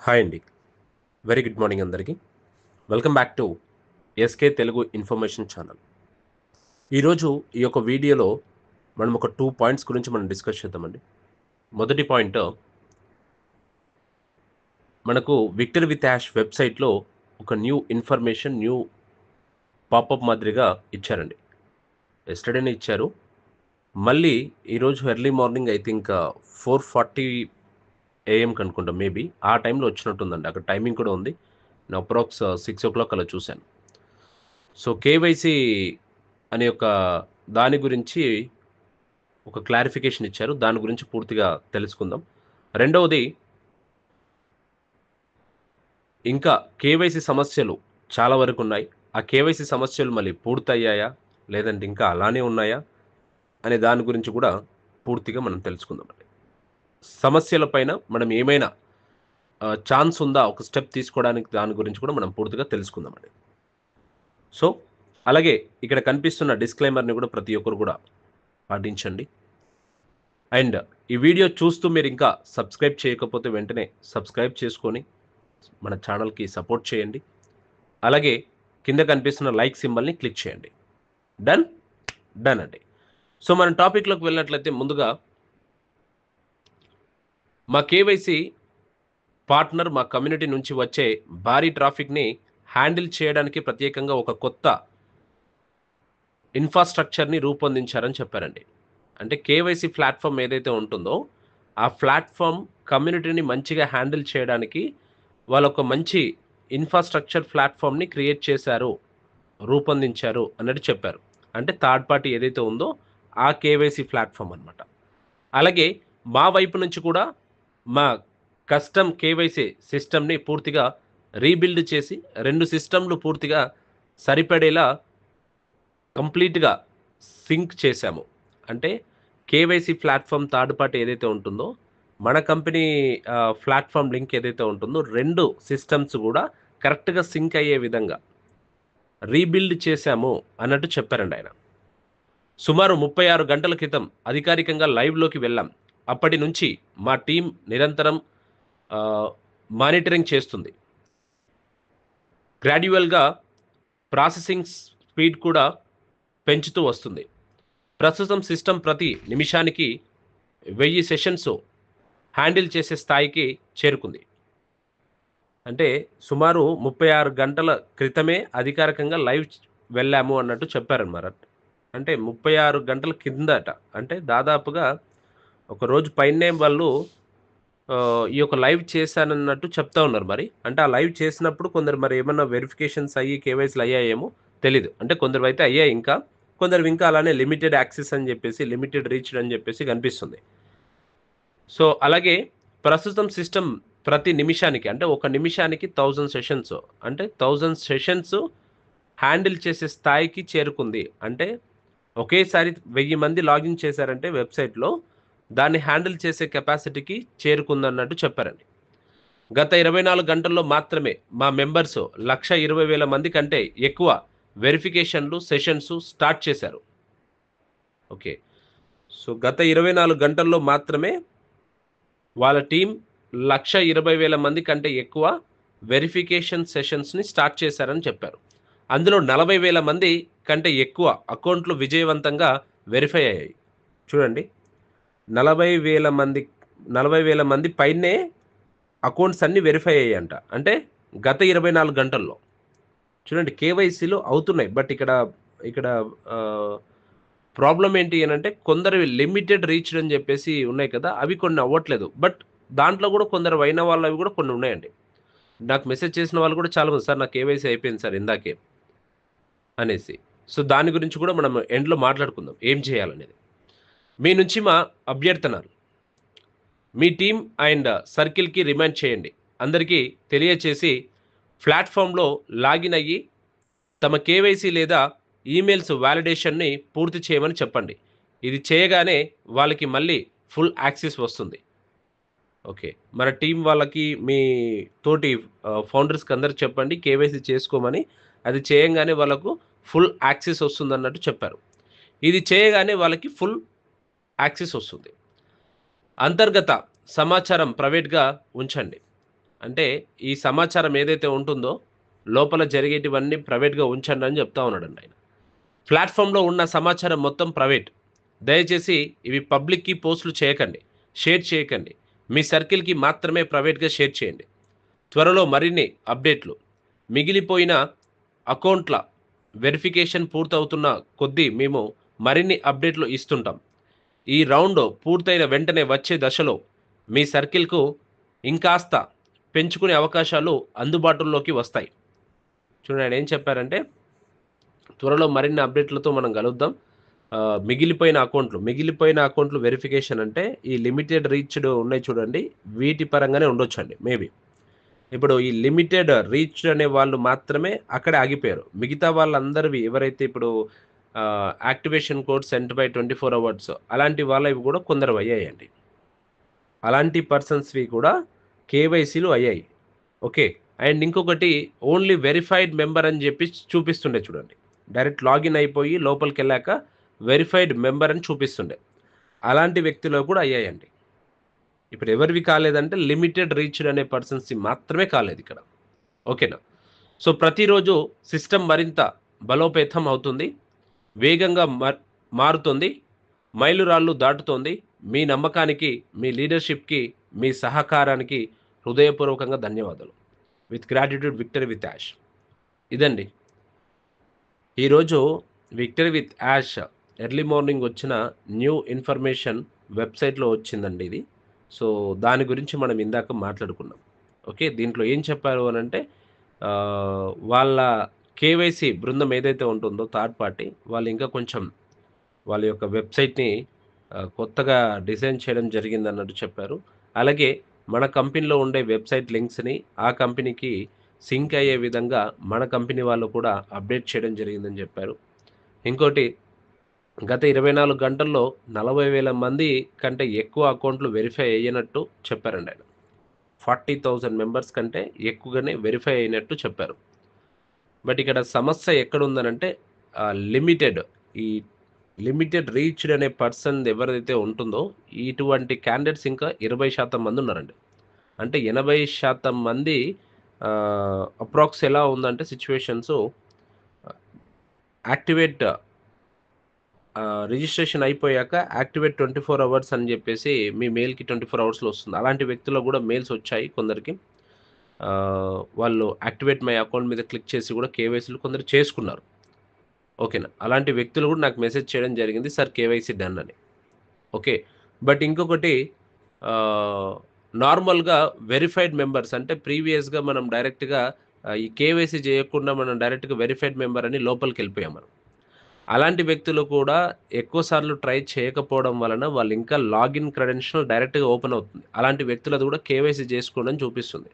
Hi అండి. Very good morning అందరికీ. Welcome back to SK Telugu information channel. ఈరోజు ఈ యొక్క వీడియోలో మనం ఒక 2 పాయింట్స్ గురించి మనం డిస్కస్ చేద్దామండి. మొదటి పాయింట్, మనకు విక్టర్ విత్ యాష్ వెబ్సైట్‌లో ఒక న్యూ ఇన్ఫర్మేషన్, న్యూ పాపప్ మాదిరిగా ఇచ్చారండి. యెస్టర్‌డేనే ఇచ్చారు. మళ్ళీ ఈరోజు ఎర్లీ మార్నింగ్ ఐ థింక్ 4:40 ఏఎంకి అనుకుంటా మేబీ. ఆ టైంలో వచ్చినట్టుందండి. అక్కడ టైమింగ్ కూడా ఉంది. నేను అప్రాక్స్ 6:00 అలా చూశాను. సో, కేవైసీ అనే ఒక దాని గురించి ఒక క్లారిఫికేషన్ ఇచ్చారు. దాని గురించి పూర్తిగా తెలుసుకుందాం. రెండవది, ఇంకా కేవైసీ సమస్యలు చాలా వరకున్నాయి. ఆ కేవైసీ సమస్యలు మళ్ళీ పూర్తయ్యాయా? లేదంటే ఇంకా అలానే ఉన్నాయా? అనే దాని గురించి కూడా పూర్తిగా మనం తెలుసుకుందామండి. సమస్యల పైన మనం ఏమైనా ఛాన్స్ ఉందా ఒక స్టెప్ తీసుకోవడానికి, దాని గురించి కూడా మనం పూర్తిగా తెలుసుకుందామండి. సో, అలాగే ఇక్కడ కనిపిస్తున్న డిస్క్లైమర్‌ని కూడా ప్రతి ఒక్కరు కూడా పాటించండి. అండ్ ఈ వీడియో చూస్తూ మీరు ఇంకా సబ్స్క్రైబ్ చేయకపోతే వెంటనే సబ్స్క్రైబ్ చేసుకొని మన ఛానల్‌కి సపోర్ట్ చేయండి. అలాగే కింద కనిపిస్తున్న లైక్ సింబల్‌ని క్లిక్ చేయండి. డన్? డన్ అండి. సో, మనం టాపిక్‌లోకి వెళ్ళినట్లయితే ముందుగా మా కేవైసీ పార్ట్నర్ మా కమ్యూనిటీ నుంచి వచ్చే భారీ ట్రాఫిక్‌ని హ్యాండిల్ చేయడానికి ప్రత్యేకంగా ఒక కొత్త ఇన్‌ఫ్రాస్ట్రక్చర్‌ని రూపొందించారని చెప్పారండి. అంటే కేవైసీ ప్లాట్‌ఫార్మ్ ఏదైతే ఉంటుందో, ఆ ప్లాట్‌ఫార్మ్ కమ్యూనిటీని మంచిగా హ్యాండిల్ చేయడానికి వాళ్ళొక మంచి ఇన్‌ఫ్రాస్ట్రక్చర్ ప్లాట్‌ఫార్మ్‌ని క్రియేట్ చేశారు, రూపొందించారు అన్నట్టు చెప్పారు. అంటే థర్డ్ పార్టీ ఏదైతే ఉందో ఆ కేవైసీ ప్లాట్‌ఫార్మ్ అనమాట. అలాగే మా వైపు నుంచి కూడా మా కస్టమ్ కేవైసీ సిస్టమ్‌ని పూర్తిగా రీబిల్డ్ చేసి 2 సిస్టమ్‌లు పూర్తిగా సరిపడేలా కంప్లీట్‌గా సింక్ చేశాము. అంటే కేవైసీ ప్లాట్‌ఫార్మ్ థర్డ్ పార్టీ ఏదైతే ఉంటుందో, మన కంపెనీ ప్లాట్‌ఫార్మ్ లింక్ ఏదైతే ఉంటుందో 2 సిస్టమ్స్ గూడా కరెక్ట్‌గా సింక్ అయ్యే విధంగా రీబిల్డ్ చేశాము అన్నట్టు చెప్పారండి ఆయన. సుమారు 36 గంటల క్రితం అధికారికంగా లైవ్‌లోకి వెళ్ళాం. అప్పటి నుంచి మా టీమ్ నిరంతరం ఆహ్, మానిటరింగ్ చేస్తుంది. గ్రాడ్యుయల్‌గా ప్రాసెసింగ్ స్పీడ్ కూడా పెంచుతూ వస్తుంది. ప్రస్తుతం సిస్టమ్ ప్రతి నిమిషానికి 1000 సెషన్స్ హ్యాండిల్ చేసే స్థాయికి చేరుకుంది. అంటే సుమారు 36 గంటల క్రితమే అధికారికంగా లైవ్ వెళ్ళాము అన్నట్టు చెప్పారన్నమాట. అంటే 36 గంటల కిందట. అంటే దాదాపుగా ఒక రోజు పైనే వాళ్ళు ఈ యొక్క లైవ్ చేశానన్నట్టు చెప్తా ఉన్నారు మరి. అంటే ఆ లైవ్ చేసినప్పుడు కొందరు మరి ఏమన్నా వెరిఫికేషన్స్ అయ్యి కేవైసీలు అయ్యాయేమో తెలీదు. అంటే కొందరివైతే అయ్యాయి ఇంకా. కొందరివి ఇంకా అలానే లిమిటెడ్ యాక్సెస్ అని జెప్పేసి, లిమిటెడ్ రీచ్డ్ అని జెప్పేసి కనిపిస్తుంది. సో, అలాగే ప్రస్తుతం సిస్టమ్ ప్రతి నిమిషానికి, అంటే ఒక నిమిషానికి 1000 సెషన్స్, అంటే 1000 సెషన్స్ హ్యాండిల్ చేసే స్థాయికి చేరుకుంది. అంటే ఒకేసారి 1000 మంది లాగిన్ చేశారంటే వెబ్‌సైట్‌లో, దాన్ని హ్యాండిల్ చేసే కెపాసిటీకి చేరుకుందన్నట్టు చెప్పారండి. గత 24 గంటల్లో మాత్రమే మా మెంబర్స్ 1,20,000 మంది కంటే ఎక్కువ వెరిఫికేషన్‌లు, సెషన్స్ స్టార్ట్ చేశారు. ఓకే. సో, గత 24 గంటల్లో మాత్రమే వాళ్ళ టీమ్ 1,20,000 మంది కంటే ఎక్కువ వెరిఫికేషన్ సెషన్స్‌ని స్టార్ట్ చేశారని చెప్పారు. అందులో 40,000 మంది కంటే ఎక్కువ అకౌంట్లు విజయవంతంగా వెరిఫై అయ్యాయి. చూడండి, 40,000 మంది 40,000 మంది పైనే అకౌంట్స్ అన్నీ వెరిఫై అయ్యాయంట. అంటే గత 24 గంటల్లో. చూడండి, కేవైసీలు అవుతున్నాయి. బట్ ఇక్కడ ఆహ్, ప్రాబ్లమ్ ఏంటి అనంటే, కొందరివి లిమిటెడ్ రీచ్డ్ అని చెప్పేసి ఉన్నాయి కదా! అవి కొన్ని అవ్వట్లేదు. బట్ దాంట్లో కూడా కొందరు అయిన వాళ్ళవి కూడా కొన్ని ఉన్నాయండి. నాకు మెసేజ్ చేసిన వాళ్ళు కూడా చాలా మంది, "సార్ నా కేవైసీ అయిపోయింది సార్ ఇందాకే" అనేసి. సో, దాని గురించి కూడా మనం ఎండ్‌లో మాట్లాడుకుందాం. ఏం చేయాలనేది. మీ నుంచి మా అభ్యర్థన, మీ టీమ్ అండ్ సర్కిల్‌కి రిమైండ్ చేయండి. అందరికీ తెలియచేసి ప్లాట్‌ఫార్మ్‌లో లాగిన్ అయ్యి తమ కేవైసీ లేదా ఈమెయిల్స్ వాలిడేషన్‌ని పూర్తి చేయమని చెప్పండి. ఇది చేయగానే వాళ్ళకి మళ్ళీ ఫుల్ యాక్సెస్ వస్తుంది. ఓకే. మన టీమ్ వాళ్ళకి, మీ తోటి ఫౌండర్స్‌కి అందరికి చెప్పండి కేవైసీ చేసుకోమని. అది చేయంగానే వాళ్ళకు ఫుల్ యాక్సెస్ వస్తుందన్నట్టు చెప్పారు. ఇది చేయగానే వాళ్ళకి ఫుల్ యాక్సెస్ వస్తుంది. అంతర్గత సమాచారం ప్రైవేట్‌గా ఉంచండి. అంటే ఈ సమాచారం ఏదైతే ఉంటుందో లోపల జరిగేటివన్నీ ప్రైవేట్‌గా ఉంచండి అని చెప్తా ఉన్నాడండి ఆయన. ప్లాట్‌ఫార్మ్‌లో ఉన్న సమాచారం మొత్తం ప్రైవేట్. దయచేసి ఇవి పబ్లిక్‌కి పోస్ట్‌లు చేయకండి. షేర్ చేయకండి. మీ సర్కిల్‌కి మాత్రమే ప్రైవేట్‌గా షేర్ చేయండి. త్వరలో మరిన్ని అప్డేట్లు. మిగిలిపోయిన అకౌంట్ల వెరిఫికేషన్ పూర్తవుతున్న కొద్దీ మేము మరిన్ని అప్డేట్లు ఇస్తుంటాం. ఈ రౌండ్ పూర్తయిన వెంటనే వచ్చే దశలో మీ సర్కిల్‌కు ఇంకాస్త పెంచుకునే అవకాశాలు అందుబాటులోకి వస్తాయి. చూడండి ఆయన ఏం చెప్పారంటే, త్వరలో మరిన్ని అప్డేట్‌లతో మనం కలుద్దాం. మిగిలిపోయిన అకౌంట్‌లు వెరిఫికేషన్ అంటే ఈ లిమిటెడ్ రీచ్డ్ ఉన్నాయి చూడండి. వీటి పరంగానే ఉండొచ్చండి మేబీ. ఇప్పుడు ఈ లిమిటెడ్ రీచ్డ్ అనే వాళ్ళు మాత్రమే అక్కడే ఆగిపోయారు. మిగతా వాళ్ళందరివి ఎవరైతే ఇప్పుడు activation code sent by 24 hours అలాంటి వాళ్ళవి కూడా కొందరివి అయ్యాయండి. అలాంటి పర్సన్స్‌వి కూడా కేవైసీలు అయ్యాయి. ఓకే. అండ్ ఇంకొకటి ఓన్లీ వెరిఫైడ్ మెంబర్ అని చెప్పి చూపిస్తుండే చూడండి. డైరెక్ట్ లాగిన్ అయిపోయి లోపలికెళ్ళాక వెరిఫైడ్ మెంబర్ అని చూపిస్తుండే. అలాంటి వ్యక్తులకు కూడా అయ్యాయండి. ఇప్పుడు ఎవరివి కాలేదంటే లిమిటెడ్ రీచ్డ్ అనే పర్సన్స్‌వి మాత్రమే కాలేదిక్కడ. ఓకేనా. సో, ప్రతిరోజు సిస్టమ్ మరింత బలోపేతం అవుతుంది. వేగంగా మారుతుంది. మైలురాళ్ళు దాటుతోంది. మీ నమ్మకానికి, మీ లీడర్‌షిప్‌కి, మీ సహకారానికి హృదయపూర్వకంగా ధన్యవాదాలు. With gratitude victory with Yash. ఇదండి. ఈరోజు victory with Yash early morning వచ్చిన న్యూ ఇన్ఫర్మేషన్ వెబ్‌సైట్‌లో వచ్చిందండి ఇది. సో, దాని గురించి మనం ఇందాక మాట్లాడుకున్నాం. ఓకే. దీంట్లో ఏం చెప్పారు అనంటే వాళ్ళ కేవైసీ బృందం ఏదైతే ఉంటుందో థర్డ్ పార్టీ వాళ్ళు ఇంకా కొంచెం వాళ్ళ యొక్క వెబ్‌సైట్‌ని కొత్తగా డిజైన్ చేయడం జరిగిందన్నట్టు చెప్పారు. అలాగే మన కంపెనీలో ఉండే వెబ్‌సైట్ లింక్స్‌ని ఆ కంపెనీకి సింక్ అయ్యే విధంగా మన కంపెనీ వాళ్ళు కూడా అప్డేట్ చేయడం జరిగిందని చెప్పారు. ఇంకోటి గత 24 గంటల్లో 40,000 మంది కంటే ఎక్కువ అకౌంట్‌లు వెరిఫై అయ్యినట్టు చెప్పారండి ఆయన. 40,000 మెంబర్స్ కంటే ఎక్కువగానే వెరిఫై అయినట్టు చెప్పారు. బట్ ఇక్కడ సమస్య ఎక్కడుందనంటే లిమిటెడ్ ఈ లిమిటెడ్ రీచ్డ్ అనే పర్సన్ ఎవరైతే ఉంటుందో ఇటువంటి క్యాండిడేట్స్ ఇంకా 20% మంది ఉన్నారండి. అంటే 80% మంది అప్రాక్స్ ఎలా ఉందంటే సిట్యుయేషన్సు యాక్టివేట్ రిజిస్ట్రేషన్ అయిపోయాక యాక్టివేట్ 24 అవర్స్ అని చెప్పేసి మీ మెయిల్‌కి 24 అవర్స్‌లో వస్తుంది. అలాంటి వ్యక్తులకు కూడా మెయిల్స్ వచ్చాయి కొందరికి. వాళ్ళు యాక్టివేట్ మై అకౌంట్ మీద క్లిక్ చేసి కూడా కేవైసీలు కొందరు చేసుకున్నారు. ఓకేనా. అలాంటి వ్యక్తులు కూడా నాకు మెసేజ్ చేయడం జరిగింది. సార్ కేవైసీ డన్ అని. ఓకే. బట్ ఇంకొకటి ఆహ్, నార్మల్‌గా వెరిఫైడ్ మెంబర్స్ అంటే ప్రీవియస్‌గా మనం డైరెక్ట్‌గా ఈ కేవైసీ చేయకుండా మనం డైరెక్ట్‌గా వెరిఫైడ్ మెంబర్ అని లోపలికెళ్ళిపోయాం మనం. అలాంటి వ్యక్తులు కూడా ఎక్కువ సార్లు ట్రై చేయకపోవడం వలన వాళ్ళు ఇంకా లాగిన్ క్రెడెన్షియల్ డైరెక్ట్‌గా ఓపెన్ అవుతుంది. అలాంటి వ్యక్తులది కూడా కేవైసీ చేసుకోండి అని చూపిస్తుంది.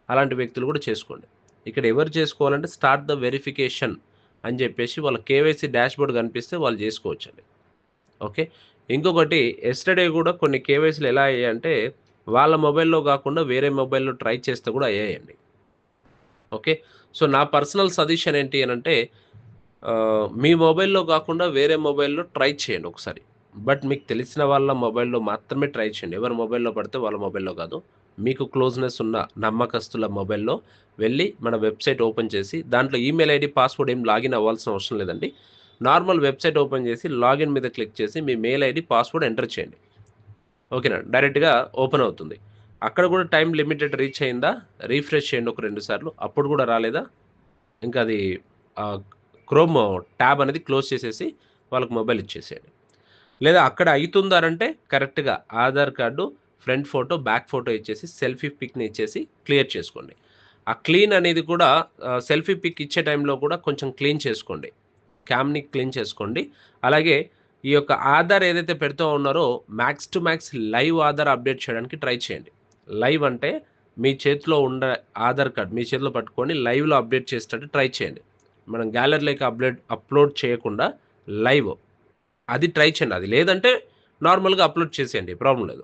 అలాంటి వ్యక్తులు కూడా చేసుకోండి. ఇక్కడ ఎవరు చేసుకోవాలంటే స్టార్ట్ ద వెరిఫికేషన్ అని చెప్పేసి వాళ్ళ కేవైసీ డాష్‌బోర్డ్ కనిపిస్తే వాళ్ళు చేసుకోవచ్చండి. ఓకే. ఇంకొకటి యెస్టర్‌డే కూడా కొన్ని కేవైసీలు ఎలా అయ్యాయంటే వాళ్ళ మొబైల్‌లో కాకుండా వేరే మొబైల్‌లో ట్రై చేస్తే కూడా అయ్యాయండి. ఓకే. సో, నా పర్సనల్ సజెషన్ ఏంటి అనంటే మీ మొబైల్‌లో కాకుండా వేరే మొబైల్‌లో ట్రై చేయండి ఒకసారి. బట్ మీకు తెలిసిన వాళ్ళ మొబైల్‌లో మాత్రమే ట్రై చేయండి. ఎవరి మొబైల్‌లో పడితే వాళ్ళ మొబైల్‌లో కాదు. మీకు క్లోజ్‌నెస్ ఉన్న నమ్మకస్తుల మొబైల్‌లో వెళ్లి మన వెబ్‌సైట్ ఓపెన్ చేసి దాంట్లో ఈమెయిల్ ఐడీ, పాస్వర్డ్ ఏం లాగిన్ అవ్వాల్సిన అవసరం లేదండి. నార్మల్ వెబ్‌సైట్ ఓపెన్ చేసి లాగిన్ మీద క్లిక్ చేసి మీ మెయిల్ ఐడీ, పాస్వర్డ్ ఎంటర్ చేయండి. ఓకేనా. డైరెక్ట్‌గా ఓపెన్ అవుతుంది. అక్కడ కూడా టైమ్ లిమిటెడ్ రీచ్ అయిందా? రిఫ్రెష్ చేయండి ఒక 2 సార్లు. అప్పుడు కూడా రాలేదా? ఇంకా అది ఆహ్, క్రోమ్ ట్యాబ్ అనేది క్లోజ్ చేసేసి వాళ్ళకి మొబైల్ ఇచ్చేసేయండి. లేదా అక్కడ అయితుందనంటే కరెక్ట్‌గా Aadhaar card, front photo, back photo ఇచ్చేసి సెల్ఫీ పిక్‌ని ఇచ్చేసి క్లియర్ చేసుకోండి. ఆ క్లీన్ అనేది కూడా సెల్ఫీ పిక్ ఇచ్చే టైంలో కూడా కొంచెం క్లీన్ చేసుకోండి. క్యామ్‌ని క్లీన్ చేసుకోండి. అలాగే ఈ యొక్క ఆధార్ ఏదైతే పెడుతూ ఉన్నారో max to max live Aadhaar update చేయడానికి ట్రై చేయండి. లైవ్ అంటే మీ చేతిలో ఉన్న ఆధార్ కార్డ్ మీ చేతిలో పట్టుకొని లైవ్‌లో అప్డేట్ చేసేటట్టు ట్రై చేయండి. మనం గ్యాలరీలోకి అప్‌లోడ్ చేయకుండా లైవ్ అది ట్రై చేయండి. అది లేదంటే నార్మల్‌గా అప్‌లోడ్ చేసేయండి. ప్రాబ్లమ్ లేదు.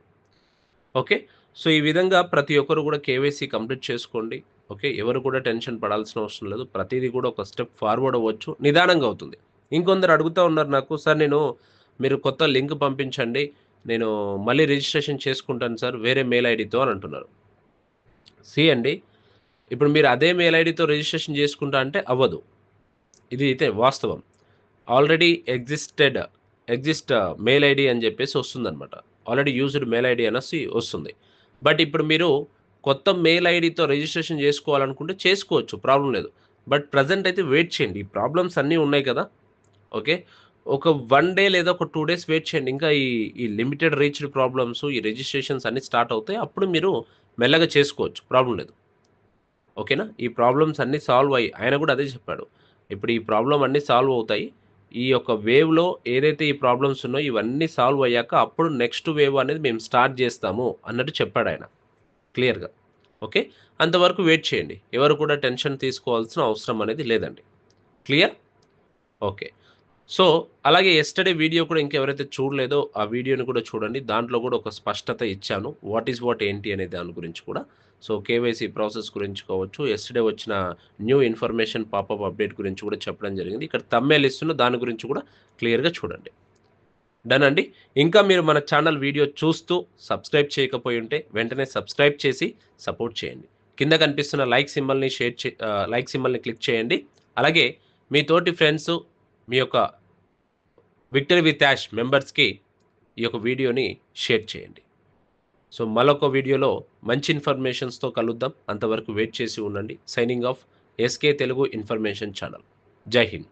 ఓకే. సో, ఈ విధంగా ప్రతి ఒక్కరు కూడా కేవైసీ కంప్లీట్ చేసుకోండి. ఓకే. ఎవరు కూడా టెన్షన్ పడాల్సిన అవసరం లేదు. ప్రతీది కూడా ఒక స్టెప్ ఫార్వర్డ్ అవ్వచ్చు. నిదానంగా అవుతుంది. ఇంకొందరు అడుగుతా ఉన్నారు నాకు, "సార్ మీరు కొత్త లింక్ పంపించండి. నేను మళ్ళీ రిజిస్ట్రేషన్ చేసుకుంటాను సార్ వేరే మెయిల్ ఐడీతో" అని అంటున్నారు. సి అండి, ఇప్పుడు మీరు అదే మెయిల్ ఐడీతో రిజిస్ట్రేషన్ చేసుకుంటా అంటే అవ్వదు. ఇది అయితే వాస్తవం. ఆల్రెడీ ఎగ్జిస్ట్ మెయిల్ ఐడీ అని చెప్పేసి వస్తుందనమాట. ఆల్రెడీ యూజ్డ్ మెయిల్ ఐడీ అనేసి వస్తుంది. బట్ ఇప్పుడు మీరు కొత్త మెయిల్ ఐడీతో రిజిస్ట్రేషన్ చేసుకోవాలనుకుంటే చేసుకోవచ్చు. ప్రాబ్లమ్ లేదు. బట్ ప్రెజెంట్ అయితే వెయిట్ చేయండి. ఈ ప్రాబ్లమ్స్ అన్నీ ఉన్నాయి కదా! ఓకే. ఒక 1 డే లేదా ఒక 2 డేస్ వెయిట్ చేయండి. ఇంకా ఈ లిమిటెడ్ రీచ్డ్ ప్రాబ్లమ్స్, ఈ రిజిస్ట్రేషన్స్ అన్నీ స్టార్ట్ అవుతాయి. అప్పుడు మీరు మెల్లగా చేసుకోవచ్చు. ప్రాబ్లమ్ లేదు. ఓకేనా? ఈ ప్రాబ్లమ్స్ అన్నీ సాల్వ్ అయ్యి ఆయన కూడా అదే చెప్పాడు. ఇప్పుడు ఈ ప్రాబ్లమ్ అన్నీ సాల్వ్ అవుతాయి. ఈ యొక్క వేవ్‌లో ఏదైతే ఈ ప్రాబ్లమ్స్ ఉన్నాయో ఇవన్నీ సాల్వ్ అయ్యాక అప్పుడు నెక్స్ట్ వేవ్ అనేది మేము స్టార్ట్ జేస్తాము అన్నట్టు చెప్పాడాయన క్లియర్‌గా. ఓకే. అంతవరకు వెయిట్ చేయండి. ఎవరు కూడా టెన్షన్ తీసుకోవాల్సిన అవసరం అనేది లేదండి. క్లియర్? ఓకే. సో, అలాగే యెస్టర్‌డే వీడియో కూడా ఇంకెవరైతే చూడలేదో ఆ వీడియోని కూడా చూడండి. దాంట్లో కూడా ఒక స్పష్టత ఇచ్చాను. వాట్ ఏంటి అనే దాని గురించి కూడా. సో, కేవైసీ ప్రాసెస్ గురించి కావచ్చు, యెస్టర్‌డే వచ్చిన న్యూ ఇన్ఫర్మేషన్ పాపప్ అప్డేట్ గురించి కూడా చెప్పడం జరిగింది. ఇక్కడ థంబ్‌నెయిల్ ఇస్తున్న దాని గురించి కూడా క్లియర్‌గా చూడండి. డన్ అండి. ఇంకా మీరు మన ఛానల్ వీడియో చూస్తూ సబ్స్క్రైబ్ చేయకపోయి ఉంటే వెంటనే సబ్స్క్రైబ్ చేసి సపోర్ట్ చేయండి. కింద కనిపిస్తున్న లైక్ సింబల్‌ని క్లిక్ చేయండి. అలాగే మీ తోటి ఫ్రెండ్సు, మీ యొక్క విక్టరీ విత్ యాష్ మెంబర్స్‌కి ఈ యొక్క వీడియోని షేర్ చేయండి. సో, మరొక వీడియోలో మంచి ఇన్ఫర్మేషన్స్‌తో కలుద్దాం. అంతవరకు వెయిట్ చేసి ఉండండి. Signing off SK Telugu information channel. Jai Hind.